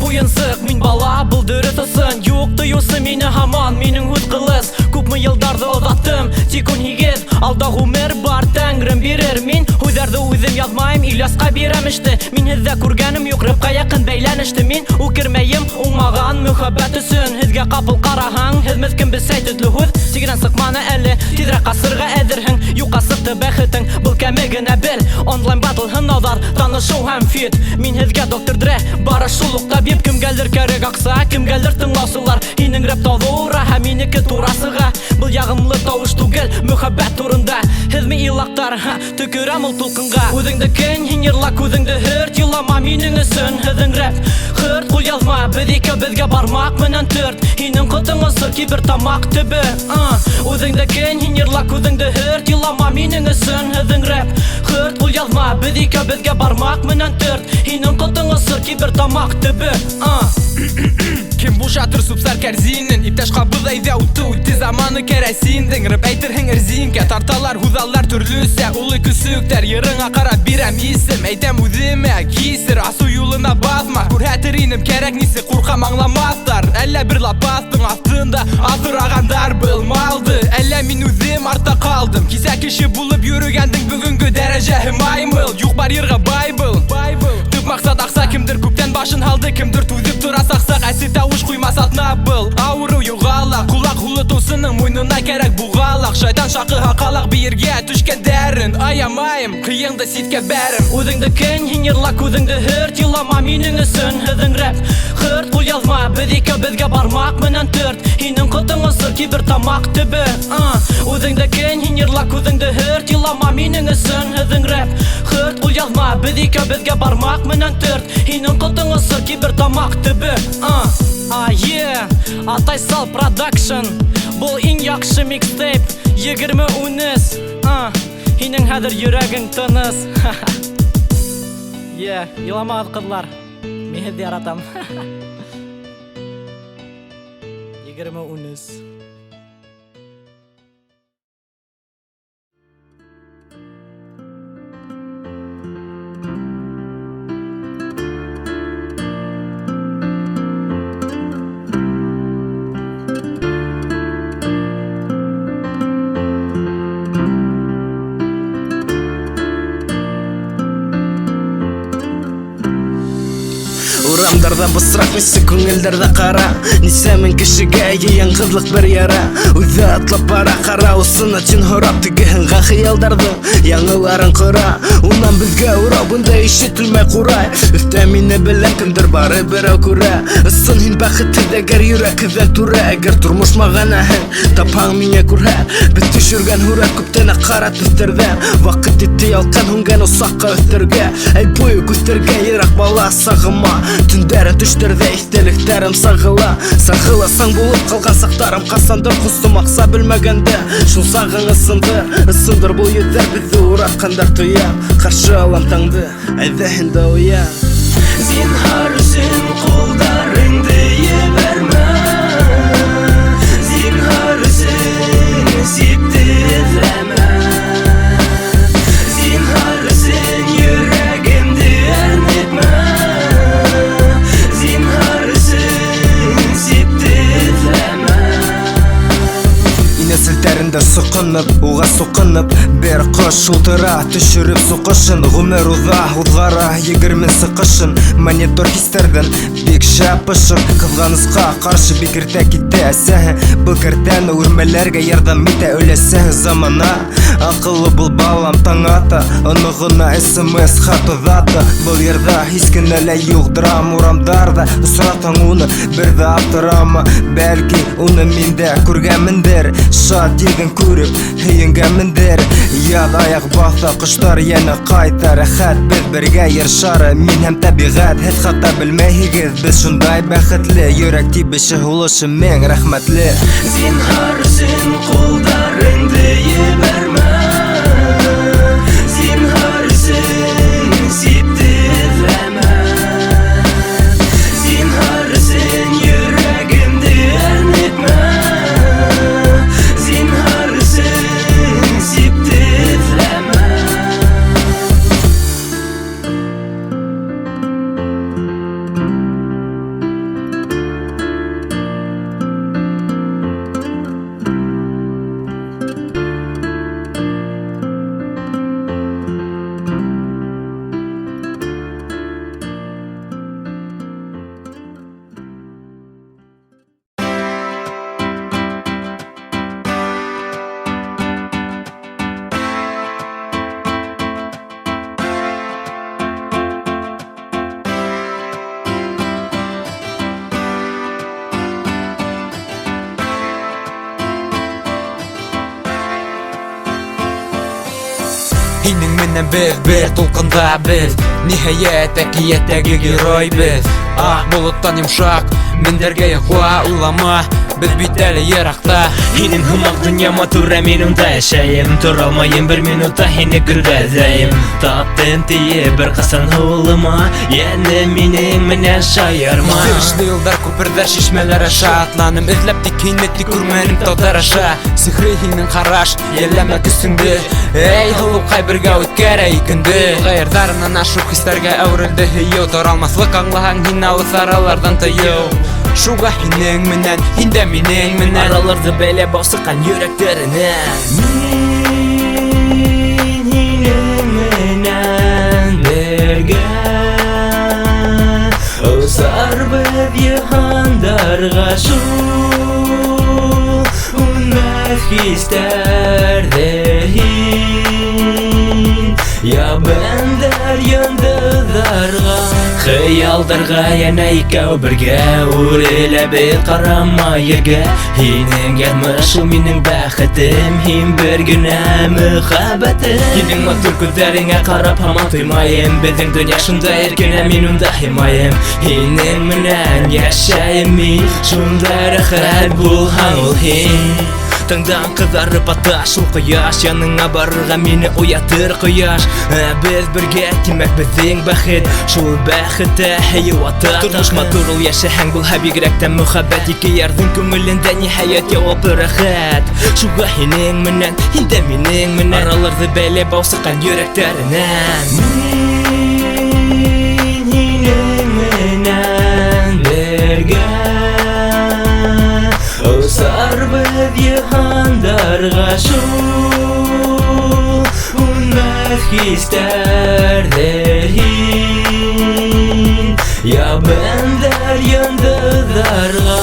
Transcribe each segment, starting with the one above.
Уйынсық мин бала бұл дөрітісін Юқ дүйусы мені хаман менің өт қылыс Көпмі елдарды ұзаттым тек өнегез Алда ғумер бар тәңірім берер Мен өйдерді өзім язмайым Ильясқа беремішті Мен хізді көргенім юқ рыпқа яқын бәйләнішті Мен өкірмейім оңмаған мөхәббәт үсін Хізге қапыл қараһаң Хізміз кім біз сәйтідлі хөз Тегірен сықманы әлі Тидірі қасырға әдірхің Юқа сықты бәхітің Бұл кәмігіне біл Онлайн батыл хынаудар Танышу һәм фит Мен хізге доктор Дре Бары шулық табип Кім гәлдір кәрек ақса Кім гәлдір тыңлаусылар Инің рәп тауыра Һәм менікі турасыға Бұл яғымлы тауыш түгел Мөхәббәт турында Хізме илақтар Түкірем ұл тұлқынға Өзіңді кін хинерла көзіңді хырт Елама менің үсін Хізің рәп Хырт қол язма Біз екі бізге бармақ Мінін түрт Хинің құтыңы сұр Кейбір тамақ түбі Өзіңді кін хинерла көзіңді хырт Елама менің үсін Хізің рәп Хырт қол язма Біз екі бізге бармақ Мінін түрт Хинің құтыңы сұр Кейбір тамақ түбі Kim boşatır subsar kerzinin İptaş kabul eyde utu Ti zamanı keresindin Rıp eytirhin erzinke Tartalar huzallar türlüse Ulu küsükler Yırına karat birem isim Eytem uzime Kisir asu yoluna basma Kurhetirinim kerek nisi Kurkam anlamazlar Elle bir lapastın aslında Azır ağandar bilmaldı Elle min uzim artta kaldım Kise kişi bulup yürügendin Bugünkü derecehim aymıl Yuh bar yırga Bible Tıp maksat aksa kimdir Kupten başın haldı kimdir Tuzip turasaksak Әсі тауыш құймасатна бұл Ауыру юғалақ Құлақ хулы тосының мойнына керек бұғалақ Шайтан шақы хақалақ бейірге түшкен дәрін Аямайым қиыңды сетке бәрім Өзіңді кін хинерла көзіңді хырт Елама менің үсін Хізің рәп Хырт қол язма Біз екі бізге бармақ Мінін түрт Хинің құтыңы сұр Кейбір тамақ түбі Өзіңді кін хинерла көзіңді хырт Елама менің үсін Хізің рәп Хырт қол язма Біз екі бізге бармақ Мінін түрт Хинің құтыңы сұр Кейбір тамақ түбі Атай сал продакшн Бұл ең яқшы микстейп 20-19 Хинің хәдір жүрегің тыныс Еламағыз қыдлар Мен хізді яратам 20-19Урамдарда бысырақ месі көңілдерді қара Несәмін кішіге ең қызлық бір яра Өзі атлап бара қара Осыны тен хұрап Тігіғінға қиялдардың Яңыларын құра Онан бізге ұра Бұнда ешетілмей құрай Үфті мені білен кімдір бары бірі көре Ысын хин бақытты дәгер юрек кізен тұра Әгер тұрмыш маған әхін Тапаң мене көрә Біз түшірген хура көптені қара түстерден Вақыт етті ялқан хүнген ұсаққа өстерге Әй бойы көстерге ерақ бала сағыма Түндерін түштерде истеліктерім сағыла Сағыласаң болып қалған сақтарым Қасанды құстым ақса білмегенді Шул сағың ысындыр бұл езер Бізді ұратқандар тұям Қаршы алам таңды әйдәхінді ұям Зинхар үшін қолдарыңды еберме Зинхар үшін септі езләме Зинхар үшін жүрегімді әрнетме Нәсілдерінде сұқынып, уға сұқынып Бер қыш ұлтыра, түшіріп сұқышын Ғұмыр ұзғара, егірмен сұқышын Монитор хистерден, бек шапышын Қызғанысқа қаршы бекірті кетті әсәхі Бұл кіртәні өрмелерге ярдам ете өлесі замана Ақылы бұл балам таң ата Ұнығына смс хат ұзаты Бұл ерда ескінелі юғдырам Урамдарда ұсыратың оны бірді аптырама Бәлки оны менде көргенміндер Шат егін көріп, хейінгәміндер Яд аяқ бақта құштар ені қайтар Әхәт біз бірге ершары Мен әм табиғат, хет хата білмейгіз Біз шундай бәхітлі Йөрәк тибіші ұлышы мен рәхмәтлі Зинхар үшін қолдарыңды еберме Зинхар үшін септі езләме Зинхар үшін жүрегімді әрнетме Hining menen biz bir tulkunda biz Nihayet әкияттәге герой biz Ақ болыттан йомшак Мендерге яқва уйлама Biz бит әле ерақта Һинең һымак дөньяма туры мин унда яшәем Тора алмаем бер минутта һине күргәзәем Таптым тиеп бер кызын һулыма Яне минең менән шаярма Зирешле юлдар, күперләр, шишмәләр аша Атланым эзләп тик һинне күрмәдем таудар аша Сихри һинең караш, йәлләмә көсеңде Эй, һылыукай бергә үткәрә икенде Гайырдарымнан ашу хисләргә әүрелде һыю Тора алмаслык аңлаһаң һин алыс аралардан тыю Шуга һинең менән, һин дә минең менән Араларда бәйләп баскан йөрәкләренә Мин һинең менән бергә Узарбыз йыһандарга шул Уннас хистәрдә һин Я бәндәр йондызларга Хыялдарга яна икәү бергә Үрелә бит карама ергә Һинең язмыш ул минең бәхетем Һин бер генә мөхәббәтем Һинең матур күзләреңә карап һаман тоймаем Безнең дөнья шунда иркенә мин унда химаем Һинең менән яшәйем мин Шунда рәхәт булһаң ул һин Таңдан кызарып ата шул кояш Яныңа барырга мине уятыр кояш Без бергә тимәк безнең бәхет Шул бәхеттә һәйвата Тормыш матур ул яшәһәң булһа бигрәк тә мөхәббәт Ике ярдың күңелендә ниһаять яуаплы рәхәт Шуга һинең менән, һин дә минең менән Араларда бәйләп баскан йөрәкләреннән Мин һинең менән бергә Узарбыз йыһандарга шул Уннас хистәрдә һин Я бәндәр йондызларга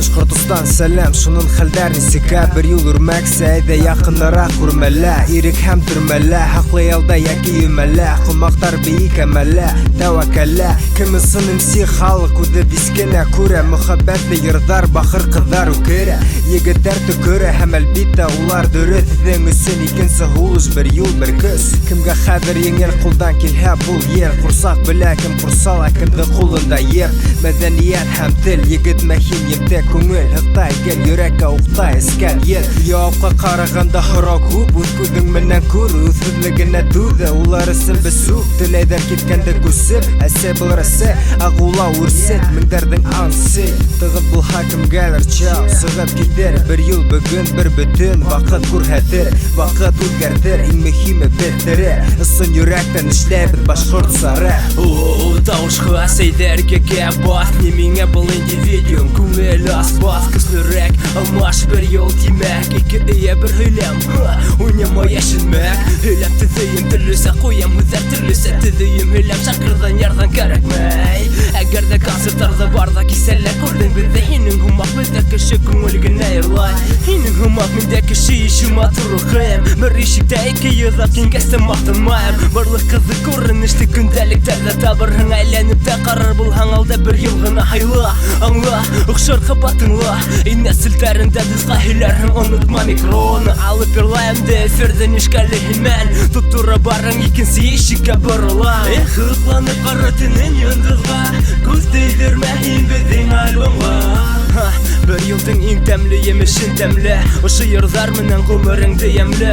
Башкортостан сәлам, шунын хәлдәр нисека Бер юл үрмәксә, әйдә якыннарак үрмәлә Ирек һәм төрмәлә, хаклы ялда яки юмәлә Кумактар бейик әмәлә, тәвәкәлә Кемесен имси халык үде бискенә күрә Мөхәббәтле йырдар, бахыр кызлар үкерә Егетләр төкерә һәм әлбиттә улар дөрес Сең өсөн икенсе һулыш, бер юл, бер көз Кемгә хәзер еңел кулдан килһә бул ер Курсак белә кем курсала, кемдә кулында ер Мәдәният һәм тел, егет мәхин епте күңел Хытай гел йөрәккә укта эскән ел Явапка караганда һорау күп Үз күзең менән күр, үзһезлегенә түҙә Улар өсөн без сүп, теләйҙәр киткәнде күсеп Әсә был рәсә, ағула үрсет Меңдәрҙең ансы, тығыҙ булһа кемгәлер чау Сығып китер, бер юл бөгөн, бер бөтөн Ваҡыт күрһәтер, ваҡыт үҙгәртер Иң мөһиме бетерер, ысын йөрәктән эшләйбеҙ башҡорт сары Тауышҡа сәйҙәргә бас Ни миңә был индивидуум, күңел асбас Көслөрәк, алмаш бер юл тимәк Ике эйә бер һөйләм, уйнама йәшенмәк Һөйләм төҙөйөм, төрлөсә ҡуям Һүҙҙәр төрлөсә төҙөйөм Һөйләм шаҡырҙан ярҙан кәрәкмәй Әгәр ҙә концерттарҙа барҙа кисәлләр Күрҙең беҙҙә һинең һымаҡ Беҙҙә кеше күңел генә йырлай Һинең һымаҡ миндә кеше ише матур рухым Бер ишектә ике йоҙаҡ Киңгәстә маҡтанмайым Барлыҡ ҡыҙыҡ күренеште көндәлектәрҙә табырһың Әйләнеп тә ҡарар булһаң алда бер йыл ғына һайла Аңла, оҡшар ҡабатыңла Инә селтәрендә дусҡа һөйләрһең Онотма микроны алып йырлайым да Эфирҙе нишкәле һимән Тоттура барың икенсе ишеккә борола Эх, ыҡланып ҡара төнөн йондоҙға Күҙ тейҙермә һин беҙҙең альбомға Бер йылдың иң тәмле емешен тәмле Ошо йырҙар менән ғүмереңде йәмле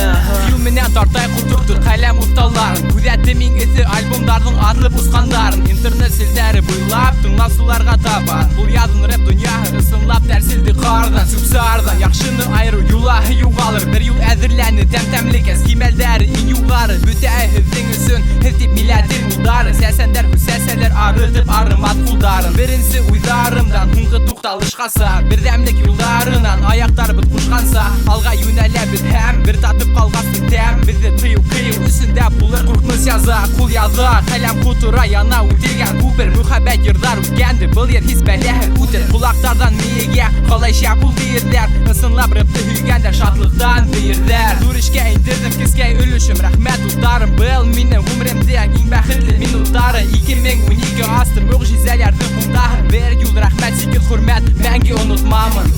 Юл менән тартай ҡултыртыр ҡәләм уҫталарын Күҙәтем иң эҫе альбомдарҙың аҙлып усҡандарын Интернет селдәре буйлап тыңлаусыларға табан Был яҙын рэп донъяһы ысынлап тәрселде ҡарҙан Сүп-сарҙан яҡшыны айырыу юлаһы юғалыр Бер юл әзерләне тәм-тәмлек кимәлдәре иң югары бүтә һезнең өсөн һез дип милләтер улдары сәсәндәр хүсәсәләр арытып арымат кулдарын беренче уйдарымдан һуңгы тукталышкаса бердәмлек юлдарынан аяктар бит кушканса алга юнәлә бит һәм бер татып калгансың тәм безне тыю өстендә булыр куркыныч яза кул яза каләм кутура яна үтелгән күпер мөхәббәт йырдар үткәнде был йыр хис бәләһе үтер кулактардан миегә калайча бул диерләр ысынлап репты һөйгәндә шатлыктан диерләр зур эшкә индердем кискәй өлешем рәхмәт дусларым был минем гомремдә иң бәхетле минутлары 2012 асты мөгъҗизәләрне култар бер юл рәхмәт сикер хөрмәт мәңге онытмамын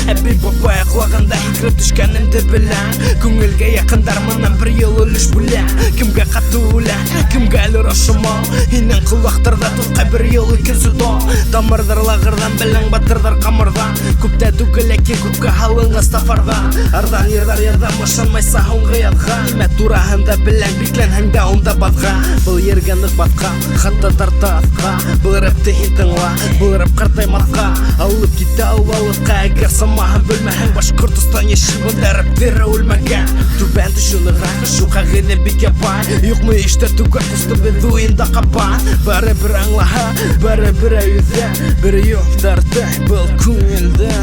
Әбей бабай құлағында икіріп түшкәнімді білән Күңілге яқындар мұнан бір ел өліш бүлән Кімге қатты өлән, кімге әлі рашыма Инен құлақтарда тұтқа бір ел өкізі до Дамырдар лағырдан білің батырдар қамырдан Көпті түгіл әке көпке халыңа стафарда Ардан ердар машанмайса хоңғы ядға Нимә турahында білән биклән хәңді онда батға Бұл ергенлік батқа, қатты тарта атқа Бұл рәпті хитіңла, бұл рәп қартай матқа Алып кетті ауалыққа әгер Маһам бөлмәһәң Башкортстан яшибында рәптер үлмәгән Түбән төшүнігә шуға генә бик ябай Юкмы иштә түгә кусты бит уенда кабан Бары бер аңлаһа, бары бер әйүзә Бер юк тарты был күңелдә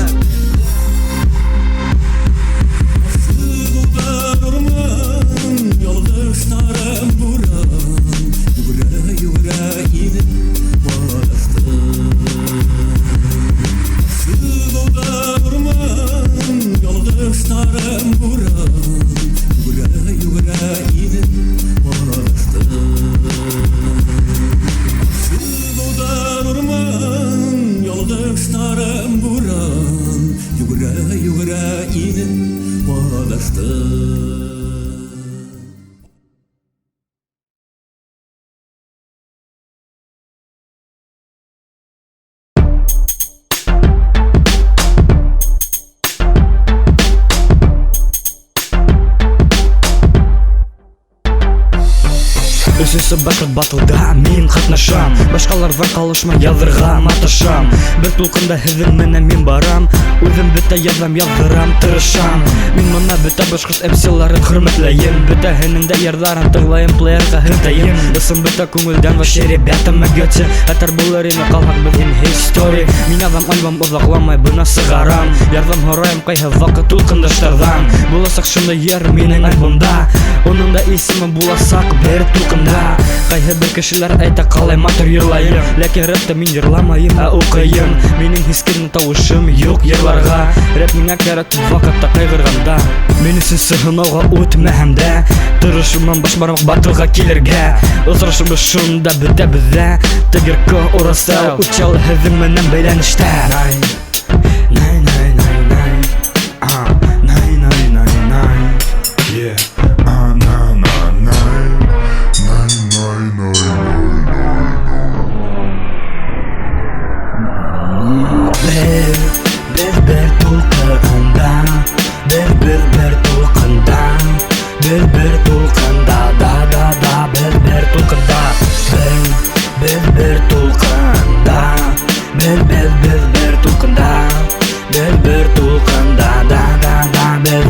Өсісі бақыт батылда мен қатнашам Башқалардан қалышма язырға маташам Бір толқында һеҙҙең менән мен барам Үҙем бөтә яҙам, яҙҙырам, тырышам Мин мына бөтә башҡорт MC-ларын хөрмәтләйем Бөтәһенең дә йырҙарын тыңлайым, плеерға һөртәйем Ысын бөтә күңелдән вообще ребята мәгәтсе Хәтәр булыр ине ҡалһаҡ беҙ ин history Мин аҙам альбом оҙаҡламай бына сығарам Ярҙам һорайым ҡайһы ваҡыт тулҡындаштарҙан Буласаҡ шундай йыр минең альбомда Уның да исеме буласаҡ бер тулҡында Ҡайһы бер кешеләр әйтә ҡалай матур йырлайым Ләкин рэпты мин йырламайым, ә уҡыйым Минең һис кемнең тауышым юҡ йырларға Рэп миңә кәрәк күп ваҡытта ҡайғырғанда Мин өсөнсө һынауға үтмәһәм дә Тырышыман баш бармаҡ батылға килергә Осрашыбыҙ шунда бөтәбеҙ ҙә Тәгеркө ураса учал һеҙҙең менән бәйләнештә Бер тулҡында Бер тулҡында Бер тулҡында Да бер тулҡында Бер тулҡында Бер тулҡында Бер тулҡында Да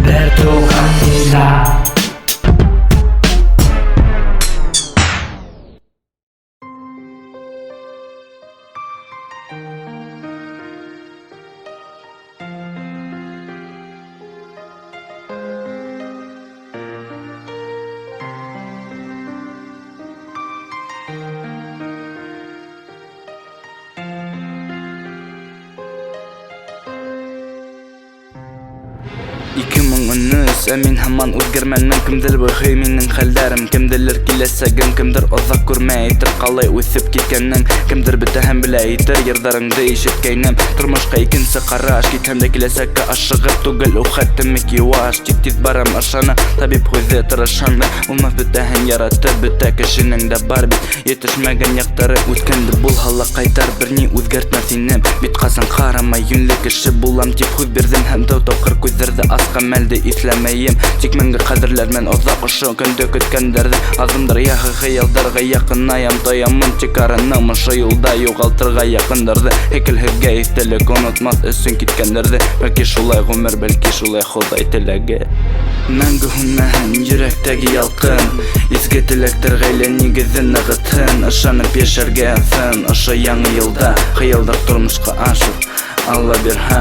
бер тулҡында Ә мин һаман үҙгәрмәнем Кемдер бөхөй минең хәлдәрем Кемделер киләсәгем Кемдер оҙаҡ күрмәй әйтер ҡалай үҫеп киткәнем Кемдер бөтәһен белә әйтер Йырҙарыңды ишеткәйнем Тормошҡа икенсе ҡараш Китһәм дә киләсәккә ашығып Түгел ул хәтемек йыуаш Тик тиҙ барам ышана Табип һүҙе тырышанды Булмаҫ бөтәһен яратып Бөтә кешенең дә бар бит Етешмәгән яҡтары үткәнде Булһа ла ҡайтар Бер ни үҙгәртмәҫ инем Бит ҡасан ҡарамай Йүнле кеше булам тип һүҙ бирҙем Һәм тәү тапҡыр күҙҙәрҙе басқа мәлді исләмейім. Тик мәңгі қадірлер мен ұзақ ұшы күнді күткендерді азымдар яғы қиялдарға яқынайам тоямын. Тек арының мұшы юлда юғалтырға яқындарды хекілхірге естелік ұнытмас үсін кеткендерді. Бәлки шулай ғұмыр, бәлки шулай Құдай тіләге. Мәңгі хүннәһін жүректегі ялқын, изге тілектер ғайлы негізін нығытын. Ышанып ешерге сын, ұшы яңы елда қиялдар тұрмышқа ашып Алла берһә.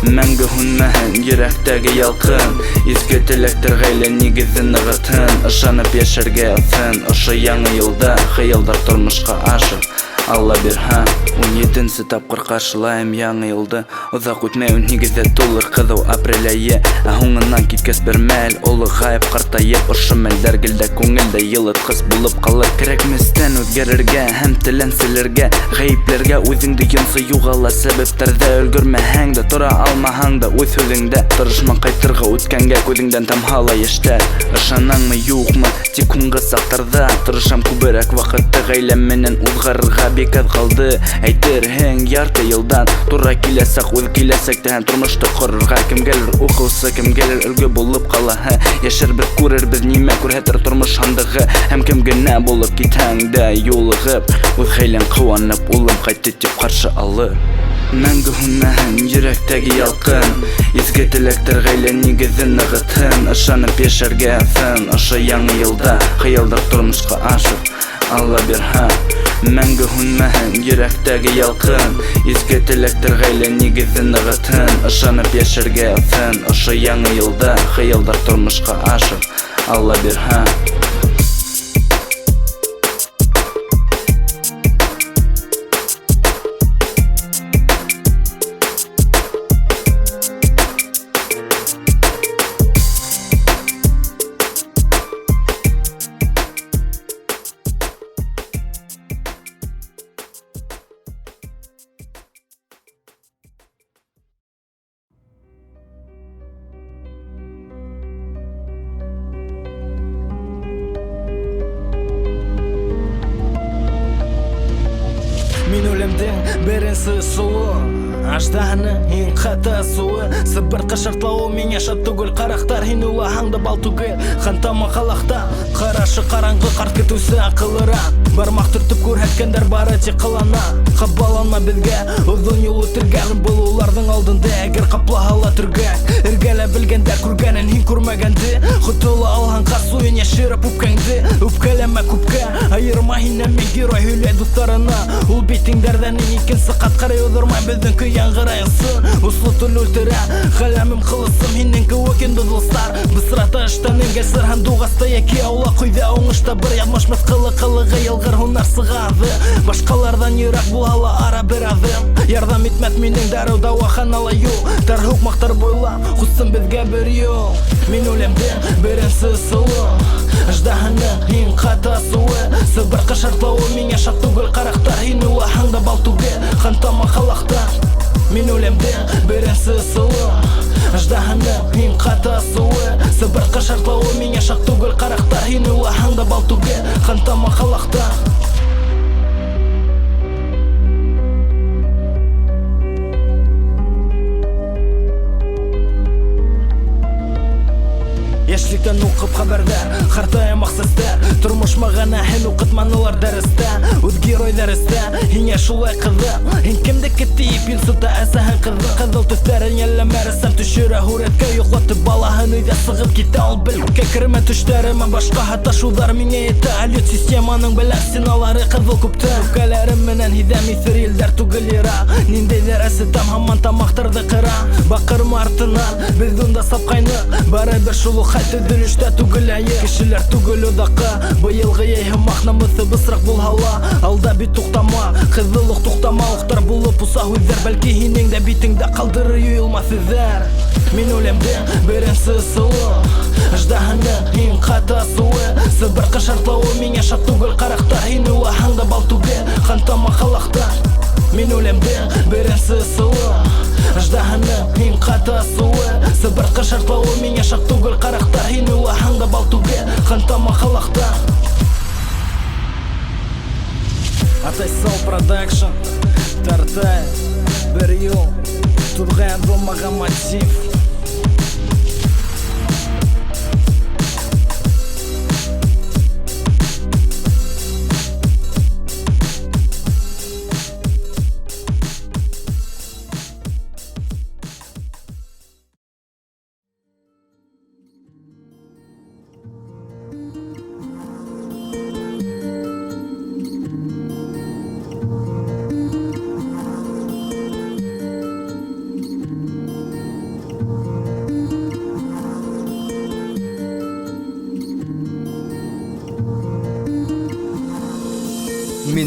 Мәңгі хүннәһін жүректегі ялқын, изге тілектер ғайлы негізін нығытын. Ышанып ешерге сын, ұшы яңы елда қиялдар тұрмышқа ашып Алла берһә. 17-нче тапкыр каршылайым яңы елды. Узак үтмәй нигездә тулыр кызу апрель айы. Һуңыннан киткәс бер мәл олы гайып картаеп. Ошо мәлдәр гелдә күңелдә йылыткыч булып калыр. Кирәкмәстән үзгәрергә һәм теләнселәргә, гаепләргә үзеңдә йонсы югала. Сәбәпләрдә өлгермәһәң дә, тора алмаһаң да үз сүзеңдә. Тырышма кайтырга үткәнгә күзеңдән тамһала яшьтәр. Ышанаңмы юкмы, тик күңгә сактырда. Тырышам күбрәк вакытты гаиләм менән узгарырга бекат калды. Әйтерһең ярты елдан туры киләсәк, үз киләсәктә һәм тормышты корырга. Кемгәлер укылса, кемгәлер өлге булып кала. Яшәр бер күрербез нимә күрһәтер тормыш хандыгы. Һәм кем генә булып китәң дә юлыгып, үз хәйлен куанып улым кайтты дип каршы алыр. Мәңгі хүннәһін жүректегі ялқын, изге тілектер ғайлы негізін нығытын. Ышанып ешерге сын, ұшы яңы елда қиялдар тұрмышқа ашып Алла берһә. Мәңгі хүннәһін жүректегі ялқын, изге тілектер ғайлы негізін нығытын. Ышанып ешерге сын, ұшы яңы елда қиялдар тұрмышқа ашып Алла берһә. Мин үлемдең беренсе суы, аждаһының ең қата суы. Сыбырқы шартлауы мен яшат түгел, қарақтар һин уйлаһаң да бал түгел. Хантама қалақта, қарашы қараңғы қарт кетусе ақылыра. Бармақ түртіп көрһәткәндәр бары тик қылана. Қабаланма беҙгә, ұҙын юл үтергән был уларҙың алдында. Әгәр ҡаплаһа түргәк, эргәлә белгәндәр күргәнен һин күрмәгәнде. Ҡотола алһаң ҡасуен йәшереп үпкәңде. Үпкәләмә күпкә, айырма һинән мин герой һөйләй дуҫтарына. Ул битеңдәрҙән икенсе ҡатҡар йоҙормай беҙҙең яңғырайынсын. Услы тел үлтерә, ҡәләмем ҡылысым һинең кеүек инде дуҫтар. Бысрата эштән эңгәлсер һәм дуғаста яки аула ҡойҙа уңышта бер яҙмыш мыҫҡылы ҡылығы йылғыр һунар сығаҙы. Башҡаларҙан йыраҡ булһа ла ара бер аҙым. Ярҙам итмәҫ минең дәрү дауаханала юл. Тар һуҡмаҡтар буйлап ҡустым беҙгә бер юл. Мин үлемдең беренсе сыуы, аждаһының иң ҡата суы. Сыбырҡы шартлауы миңә шат түгел, ҡарақтар һин уйлаһаң да бал түгел. Хантама ҡалаҡта Мин үлемдең беренсе сыуы, аждаһының иң ҡата суы. Сыбырҡы шартлауы миңә шат түгел, ҡарақтар һин уйлаһаң да бал түгел. Хантама ҡалаҡта Яшьлектән уҡып хәбәрҙәр, ҡартая маҡсәстәр. Тормош мәғәнәһен уҡытманылар дәрестә. Үҙ герой дәрестә, һиңә шулай ҡыҙыҡ. Һин кемдеке тиеп инсульта әсәһен ҡыҙыҡ. Ҡыҙыл төҫтәрен йәлләмә рәссам төшөрә һүрәткә. Йоҡлатып балаһын өйҙә сығып китә ул белкә. Кермә төштәремә башҡаһы ташыуҙар миңә етә. Әлйот системаның белән стеналары ҡыҙыл күптә. Үпкәләрем менән һиҙәм иҫер елдәр түгел йыраҡ. Ниндәйҙер әсетам һаман тамаҡтарҙы ҡыра. Баҡырма артынан, беҙ унда сапҡайныҡ. Барыбер шул уҡ төҙөлөштә түгел әйе. Кешеләр түгел оҙаҡҡа. Быйылғы йәй һымаҡ намыҫы бысраҡ булһа ла, алда бит туҡтама. Ҡыҙыл уҡ туҡтама уҡтар булып уса һүҙҙәр. Бәлки һинең дә битеңдә ҡалдырыр юйылмаҫ эҙҙәр. Мин үлемдең беренсе сыуы, аждаһының иң ҡата суы. Сыбырҡы шартлауы миңә шат түгел, ҡарақтар һин уйлаһаң да бал түгел. Хантама ҡалаҡта Мин үлемдең беренсе сыуы, аждаһының иң ҡата суы. Сыбырҡы шартлауы миңә шат түгел, ҡарақтар һин уйлаһаң да бал түгел. Хантама ҡалаҡта Атайсал продакшн тартай бер юл, туҙған булмаған мотив.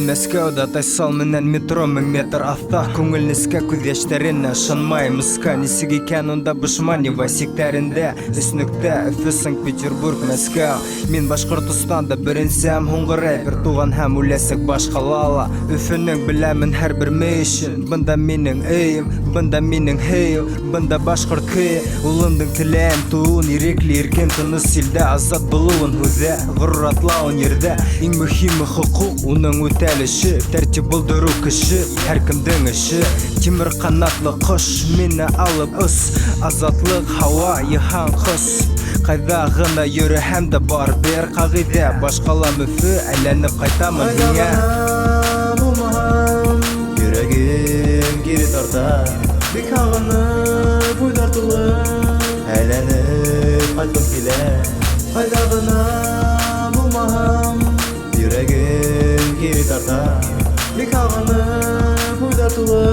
Мин Мәскәүдә тайсал менән метро 1000 метр аҫта. Күңел нескә, күҙ йәштәренә ышанмаймыска. Нисек икән унда Бышманева сектәрендә, Өснөктә, Өфө, Санкт-Петербург, Мәскәү. Мин Башҡортостанда беренсем һуңғы рэпер туған һәм үләсәк баш ҡалала. Өфөнөң беләмен һәр бер мейшен. Бында минең өйөм, бында минең һөйөү, бында башҡорт көйө. Улымдың теләйем туын, ирекле, иркен, тыныс илдә, азат булыуын һүҙҙә, ғорур атлауын ерҙә. Иң мөһиме хоҡуҡ, уның үтәлеше, тәртип булдырыу кеше, һәр кемдең эше. Тимер ҡанатлы ҡош, мине алып ос, азатлык һауа, йыһан ҡос. Ҡайҙа ғына йөрөһәм дә бар бер ҡағиҙә, башҡалам Өфө, әйләнеп ҡайтамын һиңә. Йөрәгем кире тарта, бик һағынып уйҙар тулы, әйләнеп ҡайтҡым килә. Ҡайҙа ғына булмаһам, йөрәгем кире тарта, бик һағынып уйҙар тулы,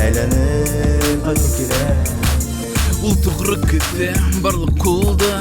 әйләнеп ҡайтҡым килә. Ул туғры көтә, барлык ҡулда.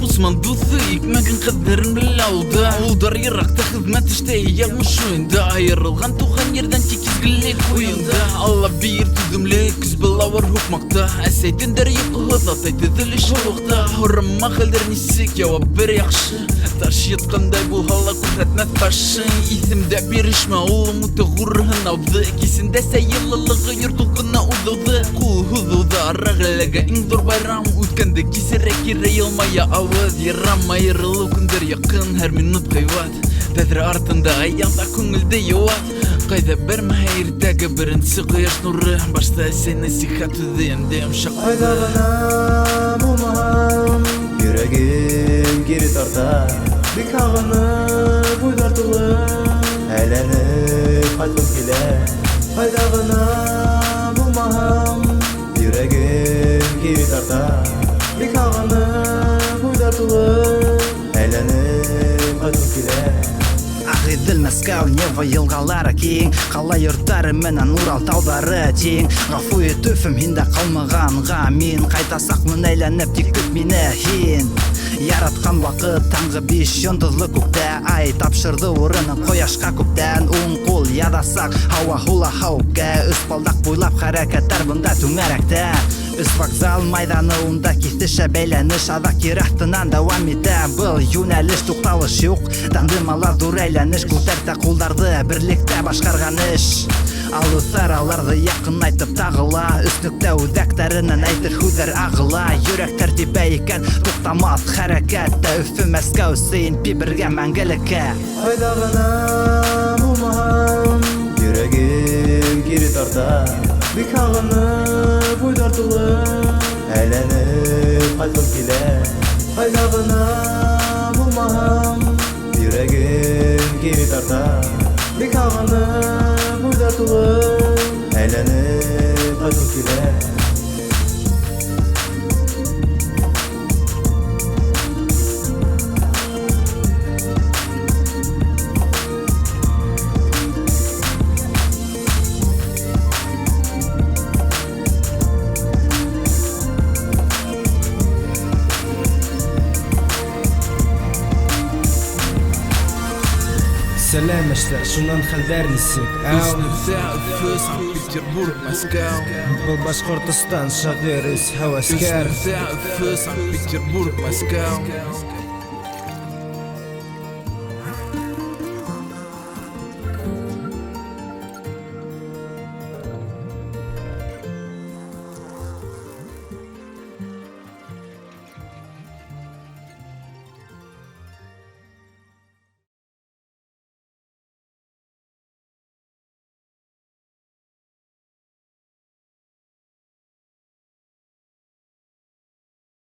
Усман дуҫы икмәген ҡәҙерен белә алда. Улдар йыраҡта хеҙмәт эштә, яҙмыш уйында. Айырылған туған ерҙән тик изгелек уйында. Алла бир түҙемлек, көс былауыр һуҡмаҡта. Әсәй төндәр йоҡоһоҙ, атай төҙөлөш һыуыҡта. Һорама хәлдәр нисек, яуап бер яҡшы. Таш йотҡандай булһа ла күрһәтмәҫ башың. Иҫемдә бирешмә, улым үтә ғурһын ауҙы. Кисендә сәйыллылығы йортолҡона уҙыуҙы. Ҡул һуҙыуҙа арағәләгә иң ҙур байрам. Үткәнде кисерә кире йылмая ауыҙ. Ярам айырылыу көндәр яҡын, һәр минут ҡыйбат. Тәҙрә артында аяҙа күңелде йыуат. Ҡайҙа бәрмәһә иртәгә беренсе ҡояш нуры. Башта әсәй насихат һүҙе, әндә йомшаҡ Ҡайҙа ғына булмаһам, йөрәгем кире тарта, бик һағынып уйҙар тулы, әйләнеп ҡайтҡым килә. Ҡайҙа ғына булмаһам, йөрәгем кире тарта, бик һағынып уйҙар тулы, әйләнеп ҡайтҡым килә. Ағиҙел Мәскәү, Нева йылғалары киң, ҡала йорттары менән Урал тауҙары тиң. Ғәфү ит Өфөм, һиндә ҡалмағанға мин, ҡайтасаҡмын әйләнеп, тик көт мине һин. Яратҡан ваҡыт таңғы 5 йондоҙлы күктә, ай тапшырҙы урынын ҡояшҡа күптән. Уң ҡул яҙасаҡ, һауа һула һауҡа, өс-балдаҡ буйлап хәрәкәттәр бында түңәрәктә. Өс вокзал майҙаны, унда киҫешә бәйләнеш, аҙаҡ ер аҫтынан дауам итә был йүнәлеш. Туҡталыш юҡ, тандымалар ҙур әйләнеш, күтәртә ҡулдарҙы, берлектә башҡарған эш. Алыҫар аларҙы яҡынайтып тағыла, Өснөктә үҙәктәренән әйтер һүҙҙәр ағыла. Йөрәк тәртибә икән, туҡтамаҫ хәрәкәттә, Өфө, Мәскәү, Сейнпи бергә мәңгелеккә. Ҡайҙа ғына булмаһам, йөрәгем кире тарта, бик һағынып уйҙар тулы, әйләнеп ҡайтҡым килә. Ҡайҙа ғына булмаһам, йөрәгем кире тарта, бик һағынып уйҙар тулы, әйләнеп ҡайтҡым килә. Сәләм эшләр, шунан хәлдәр нисек? Өснөктә, Өфө, Санкт-Петербург, Мәскәү. Был Башҡортостан, шағир, һәвәскәр. Өснөктә, Өфө, Санкт-Петербург, Мәскәү.